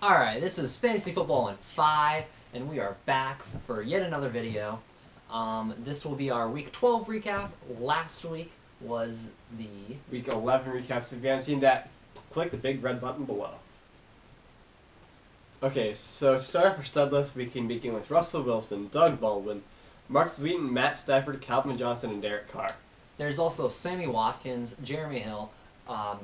Alright, this is Fantasy Football in 5, and we are back for yet another video. This will be our Week 12 recap. Last week was the Week 11 recap, so if you haven't seen that, click the big red button below. Okay, so to start off our stud list, we can begin with Russell Wilson, Doug Baldwin, Marcus Wheaton, Matt Stafford, Calvin Johnson, and Derek Carr. There's also Sammy Watkins, Jeremy Hill,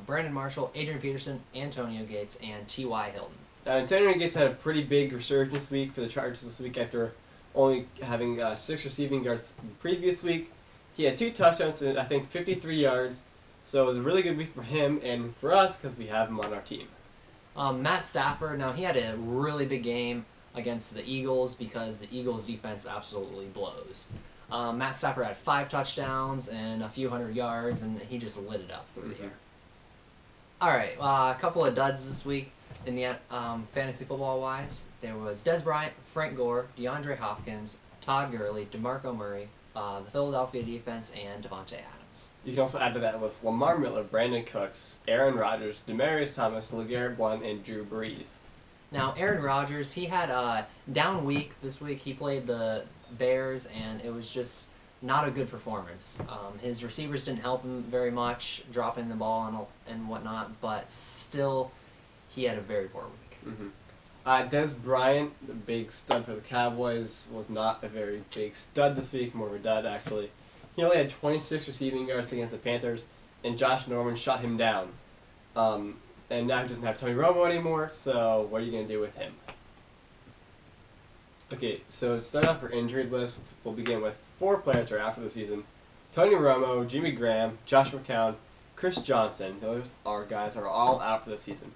Brandon Marshall, Adrian Peterson, Antonio Gates, and T.Y. Hilton. Now, Antonio Gates had a pretty big resurgence week for the Chargers this week after only having 6 receiving yards the previous week. He had 2 touchdowns and I think 53 yards, so it was a really good week for him and for us because we have him on our team. Matt Stafford, now he had a really big game against the Eagles because the Eagles' defense absolutely blows. Matt Stafford had 5 touchdowns and a few hundred yards, and he just lit it up through the air. Alright, a couple of duds this week in the fantasy football-wise. There was Dez Bryant, Frank Gore, DeAndre Hopkins, Todd Gurley, DeMarco Murray, the Philadelphia defense, and Devontae Adams. You can also add to that list Lamar Miller, Brandon Cooks, Aaron Rodgers, Demaryius Thomas, LeGarrette Blount, and Drew Brees. Now, Aaron Rodgers, he had a down week this week. He played the Bears, and it was just not a good performance. His receivers didn't help him very much, dropping the ball and whatnot, but still, he had a very poor week. Dez Bryant, the big stud for the Cowboys, was not a very big stud this week, more of a dud actually. He only had 26 receiving yards against the Panthers, and Josh Norman shut him down. And now he doesn't have Tony Romo anymore, so what are you going to do with him? Okay, so to start off our injury list, we'll begin with 4 players that are out for the season. Tony Romo, Jimmy Graham, Josh McCown, Chris Johnson. Those guys are all out for the season.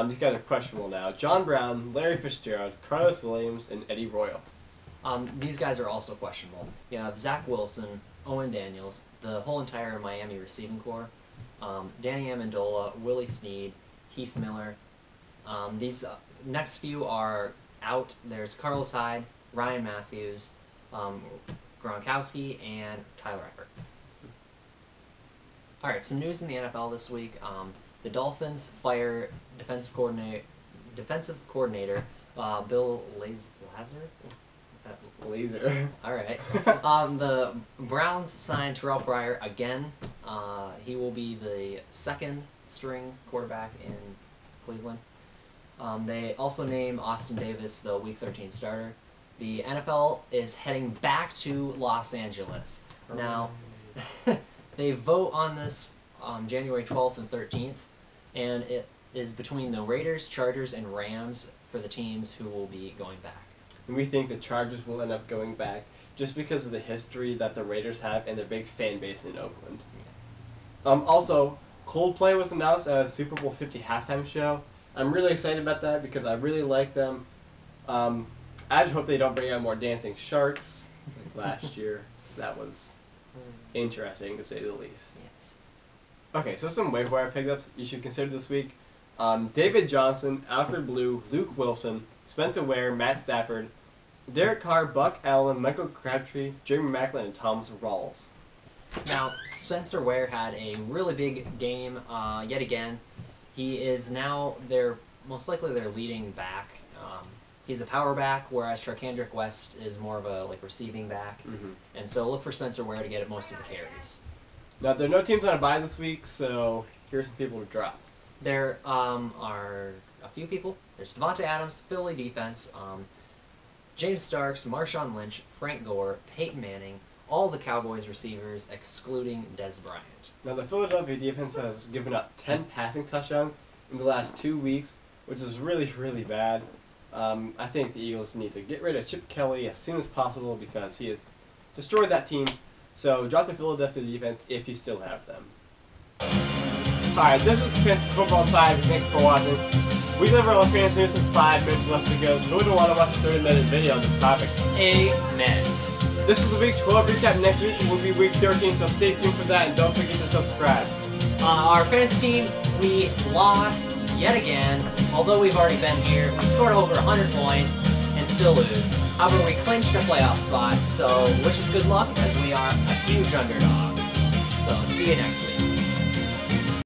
These guys are questionable now. John Brown, Larry Fitzgerald, Carlos Williams, and Eddie Royal. These guys are also questionable. You have Zach Wilson, Owen Daniels, the whole entire Miami receiving corps, Danny Amendola, Willie Snead, Heath Miller. These next few are out. There's Carlos Hyde, Ryan Matthews, Gronkowski, and Tyler Eifert. Alright, some news in the NFL this week. The Dolphins fire defensive coordinator Bill Lazor. Laser. Alright. The Browns signed Terrell Pryor again. He will be the 2nd string quarterback in Cleveland. They also named Austin Davis the Week 13 starter. The NFL is heading back to Los Angeles. Now, they vote on this January 12th and 13th, and it is between the Raiders, Chargers, and Rams for the teams who will be going back. And we think the Chargers will end up going back just because of the history that the Raiders have and their big fan base in Oakland. Also, Coldplay was announced as Super Bowl 50 halftime show. I'm really excited about that because I really like them. I just hope they don't bring out more dancing sharks like last year. That was interesting to say the least. Yes. Okay, so some waiver wire pickups you should consider this week. David Johnson, Alfred Blue, Luke Wilson, Spencer Ware, Matt Stafford, Derek Carr, Buck Allen, Michael Crabtree, Jeremy Maclin, and Thomas Rawls. Now, Spencer Ware had a really big game yet again. He is now most likely their leading back. He's a power back, whereas Charkandrick West is more of a receiving back. And so look for Spencer Ware to get most of the carries. Now, there are no teams on a bye this week, so here's some people to drop. There are a few people. There's Devontae Adams, Philly defense, James Starks, Marshawn Lynch, Frank Gore, Peyton Manning, all the Cowboys receivers excluding Dez Bryant. Now, the Philadelphia defense has given up 10 passing touchdowns in the last 2 weeks, which is really, really bad. I think the Eagles need to get rid of Chip Kelly as soon as possible because he has destroyed that team. So drop the Philadelphia defense if you still have them. Alright, this is Fantasy Football 5. Thank you for watching. We deliver all fantasy news in 5 minutes less because who wouldn't want to watch a 30-minute video on this topic? Amen. This is the Week 12 recap. Next week will be Week 13, so stay tuned for that and don't forget to subscribe. Our fantasy team, we lost yet again. Although we've already been here, we scored over 100 points and still lose. However, we clinched a playoff spot, so wish us good luck as we are a huge underdog. So see you next week.